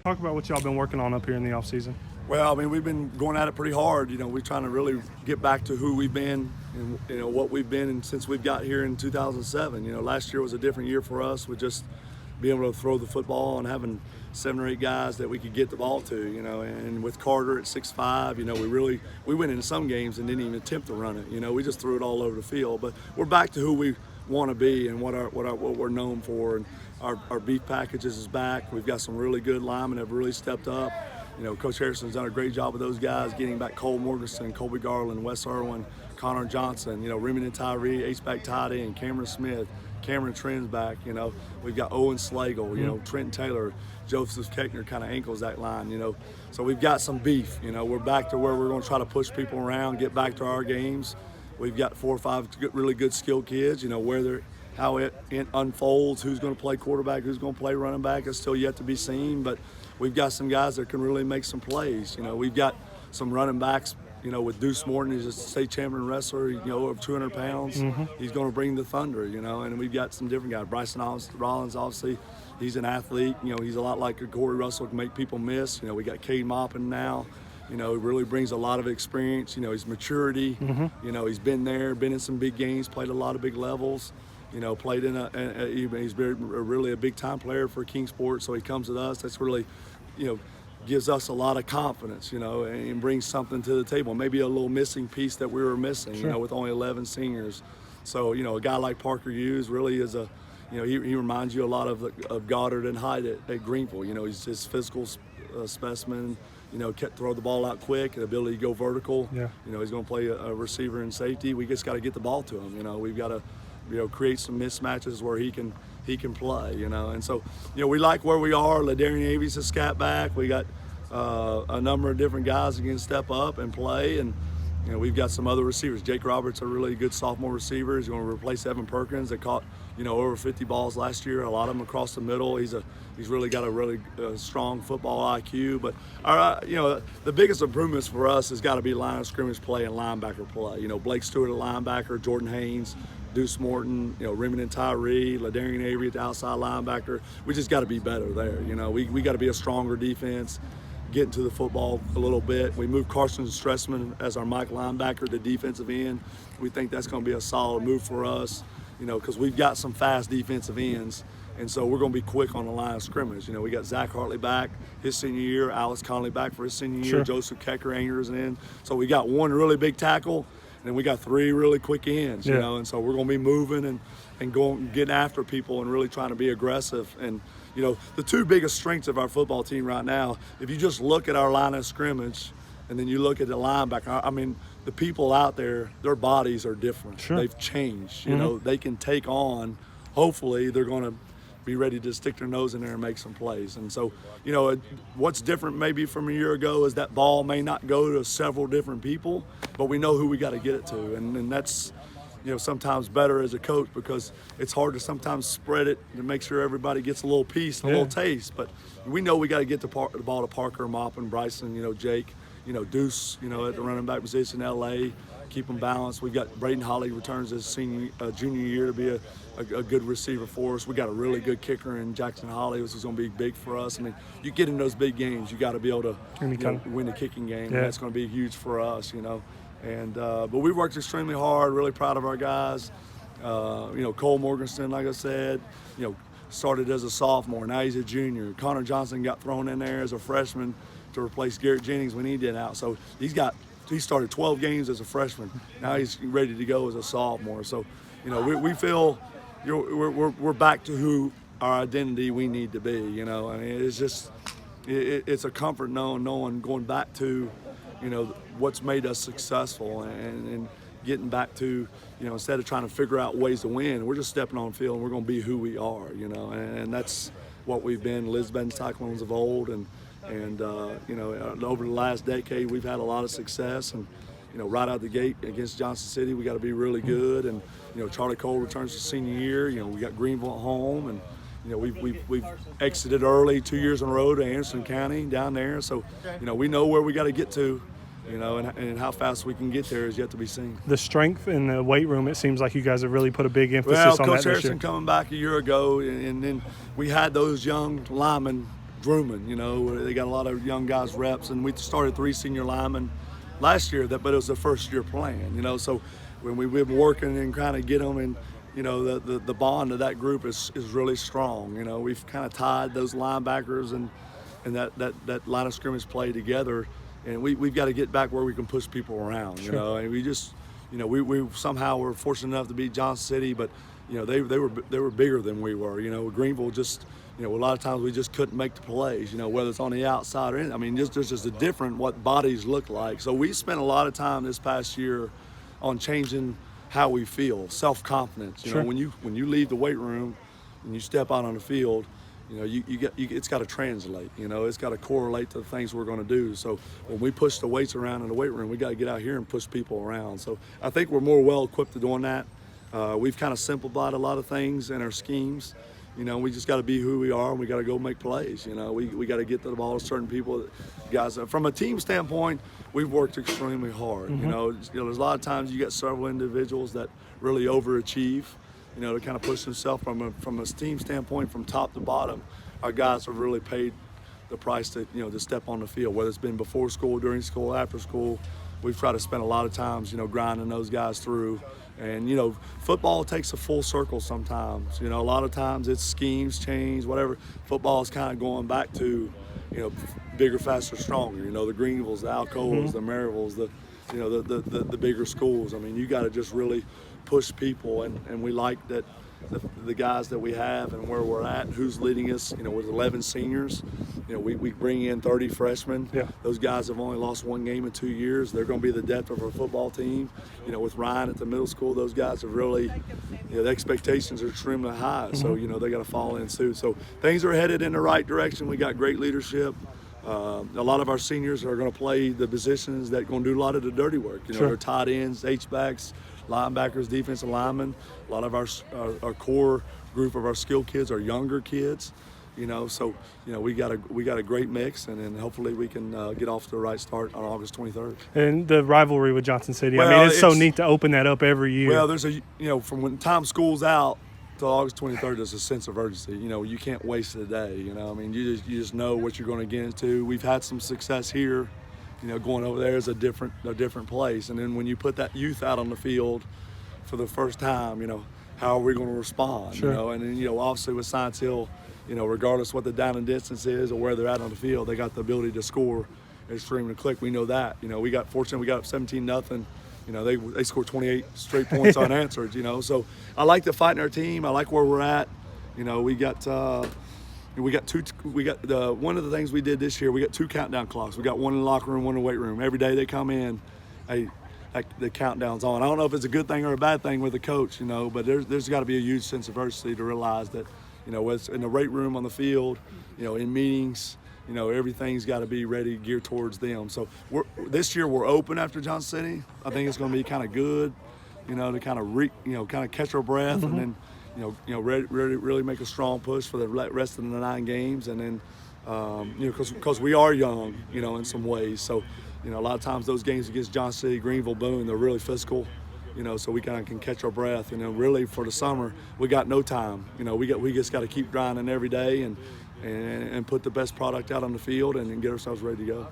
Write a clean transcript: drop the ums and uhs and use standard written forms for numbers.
Talk about what y'all been working on up here in the offseason. Well, I mean, we've been going at it pretty hard. We're trying to really get back to who we've been and what we've been since we've got here in 2007. Last year was a different year for us with just being able to throw the football and having 7 or 8 guys that we could get the ball to, and with Carter at 6'5", we went into some games and didn't even attempt to run it. We just threw it all over the field. But we're back to who we want to be and what we're known for. And our beef packages is back. We've got some really good linemen that have really stepped up. Coach Harrison's done a great job with those guys, getting back Cole Morganson, Colby Garland, Wes Irwin, Connor Johnson, Remington Tyree, H-back tight end, Cameron Smith, Cameron Trent's back. We've got Owen Slagle, Trent Taylor, Joseph Keckner kind of ankles that line, So we've got some beef. We're back to where we're going to try to push people around, get back to our games. We've got 4 or 5 really good skilled kids, how it unfolds, who's going to play quarterback, who's going to play running back is still yet to be seen. But we've got some guys that can really make some plays. We've got some running backs, with Deuce Morton, he's a state champion wrestler, over 200 pounds. Mm-hmm. He's going to bring the thunder, and we've got some different guys. Bryson Rollins, obviously, he's an athlete. He's a lot like a Corey Russell, can make people miss. We got Cade Maupin now. He really brings a lot of experience. His maturity. Mm-hmm. He's been there, been in some big games, played a lot of big levels. Played he's really a big-time player for Kingsport, so he comes with us. That's really, gives us a lot of confidence, and brings something to the table. Maybe a little missing piece that we were missing, sure. With only 11 seniors. So, a guy like Parker Hughes really is he reminds you a lot of Goddard and Hyde at Greenville. He's his physical specimen. Throw the ball out quick, the ability to go vertical. Yeah. He's going to play a receiver and safety. We just got to get the ball to him. We've got to create some mismatches where he can play, and so we like where we are. Ladarian Avies a scat back. We got a number of different guys that can step up and play, and we've got some other receivers. Jake Roberts, a really good sophomore receiver. He's going to replace Evan Perkins that caught over 50 balls last year, a lot of them across the middle. He's really got a really strong football IQ. But the biggest improvements for us has got to be line of scrimmage play and linebacker play. Blake Stewart at linebacker, Jordan Haynes, Deuce Morton, Remington Tyree, Ladarian Avery at the outside linebacker. We just got to be better there. We got to be a stronger defense, get into the football a little bit. We moved Carson Stressman as our Mike linebacker to defensive end. We think that's going to be a solid move for us, because we've got some fast defensive ends. And so we're going to be quick on the line of scrimmage. We got Zach Hartley back his senior year, Alex Conley back for his senior year, sure. Joseph Kecker anchors in. So we got 1 really big tackle, and we got 3 really quick ends, and so we're going to be moving and going, getting after people and really trying to be aggressive. And, the 2 biggest strengths of our football team right now, if you just look at our line of scrimmage and then you look at the linebacker, I mean, the people out there, their bodies are different. Sure. They've changed. Mm-hmm. They can take on, hopefully they're going to be ready to stick their nose in there and make some plays. And so, what's different maybe from a year ago is that ball may not go to several different people, but we know who we got to get it to. And that's, sometimes better as a coach, because it's hard to sometimes spread it to make sure everybody gets a little piece, a little taste. But we know we got to get the ball to Parker, Maupin, Bryson, Jake, Deuce, at the running back position, LA, keep them balanced. We've got Braden Holly returns his junior year to be a good receiver for us. We got a really good kicker in Jackson Holly, which is going to be big for us. I mean, you get in those big games, you got to be able to win the kicking game. Yeah. And that's going to be huge for us, And but we worked extremely hard. Really proud of our guys. Cole Morganson, like I said, started as a sophomore. Now he's a junior. Connor Johnson got thrown in there as a freshman to replace Garrett Jennings when he did out. So he started 12 games as a freshman. Now he's ready to go as a sophomore. So, we feel we're back to who our identity we need to be. I mean, it's just it's a comfort knowing going back to, what's made us successful and getting back to, instead of trying to figure out ways to win, we're just stepping on the field and we're going to be who we are, and that's what we've been, Elizabethton Cyclones of old. And over the last decade, we've had a lot of success. And, right out the gate against Johnson City, we got to be really good. And, Charlie Cole returns to senior year. We got Greenville at home. And, we've exited early 2 years in a row to Anderson County down there. So, we know where we got to get to. And how fast we can get there is yet to be seen. The strength in the weight room, it seems like you guys have really put a big emphasis on Coach that this year. Harrison coming back a year ago, and then we had those young linemen grooming. You know, they got a lot of young guys reps, and we started 3 senior linemen last year. But it was the first year plan. You know, so when we've been working and kind of get them, and you know, the bond of that group is really strong. You know, we've kind of tied those linebackers and that line of scrimmage play together, and we've got to get back where we can push people around. You know, and we just, you know, we somehow were fortunate enough to beat Johnson City, but you know, they were bigger than we were. You know, Greenville just, you know, a lot of times we just couldn't make the plays. You know, whether it's on the outside or in. I mean, there's just a different what bodies look like. So we spent a lot of time this past year on changing how we feel, self-confidence. You know, when you leave the weight room and you step out on the field, you know, it's got to translate. You know, it's got to correlate to the things we're going to do. So when we push the weights around in the weight room, we got to get out here and push people around. So I think we're more well equipped to doing that. We've kind of simplified a lot of things in our schemes. You know, we just got to be who we are, and we got to go make plays. You know, we got to get the ball to certain people. Guys, from a team standpoint, we've worked extremely hard. You know, there's a lot of times you get several individuals that really overachieve, you know, to kind of push themselves from a team standpoint, from top to bottom. Our guys have really paid the price to, you know, to step on the field, whether it's been before school, during school, after school. We've tried to spend a lot of times, you know, grinding those guys through. And, you know, football takes a full circle sometimes. You know, a lot of times it's schemes change, whatever. Football is kind of going back to, you know, bigger, faster, stronger. You know, the Greenvilles, the Alcoas, the Maryvilles, you know, the bigger schools. I mean, you got to just really push people, and we like that the guys that we have and where we're at, who's leading us, you know, with 11 seniors. You know, we bring in 30 freshmen. Yeah. Those guys have only lost 1 game in 2 years. They're going to be the depth of our football team. You know, with Ryan at the middle school, those guys have really, you know, the expectations are extremely high. So, you know, they got to follow in suit. So things are headed in the right direction. We got great leadership. A lot of our seniors are going to play the positions that are going to do a lot of the dirty work. You know, they're tight ends, H-backs, linebackers, defensive linemen. A lot of our core group of our skill kids are younger kids. You know, so, you know, we got a great mix, and then hopefully we can get off to the right start on August 23rd. And the rivalry with Johnson City, I mean, it's so neat to open that up every year. Well, there's you know, from when time school's out till August 23rd, there's a sense of urgency. You know, you can't waste a day. You know, I mean, you just know what you're going to get into. We've had some success here. You know, going over there is a different place. And then when you put that youth out on the field for the first time, you know, how are we going to respond? You know, and then, you know, obviously with Science Hill, you know, regardless what the down and distance is or where they're at on the field, they got the ability to score extremely quick. We know that. You know, we got fortunate. We got up 17-0. You know, they scored 28 straight points unanswered. You know, so I like the fight in our team. I like where we're at. You know, one of the things we did this year, we got 2 countdown clocks. We got one in the locker room, one in the weight room. Every day they come in, the countdown's on. I don't know if it's a good thing or a bad thing with the coach, you know, but there's got to be a huge sense of urgency to realize that, you know, whether it's in the weight room, on the field, you know, in meetings, you know, everything's got to be ready, geared towards them. So this year we're open after Johnson City. I think it's going to be kind of good, you know, to kind of catch our breath, and then, you know, really make a strong push for the rest of the 9 games, and then, you know, because we are young, you know, in some ways. So, you know, a lot of times those games against Johnson City, Greenville, Boone, they're really physical. You know, so we kind of can catch our breath. You know, really for the summer, we got no time. You know, we just got to keep grinding every day and put the best product out on the field and get ourselves ready to go.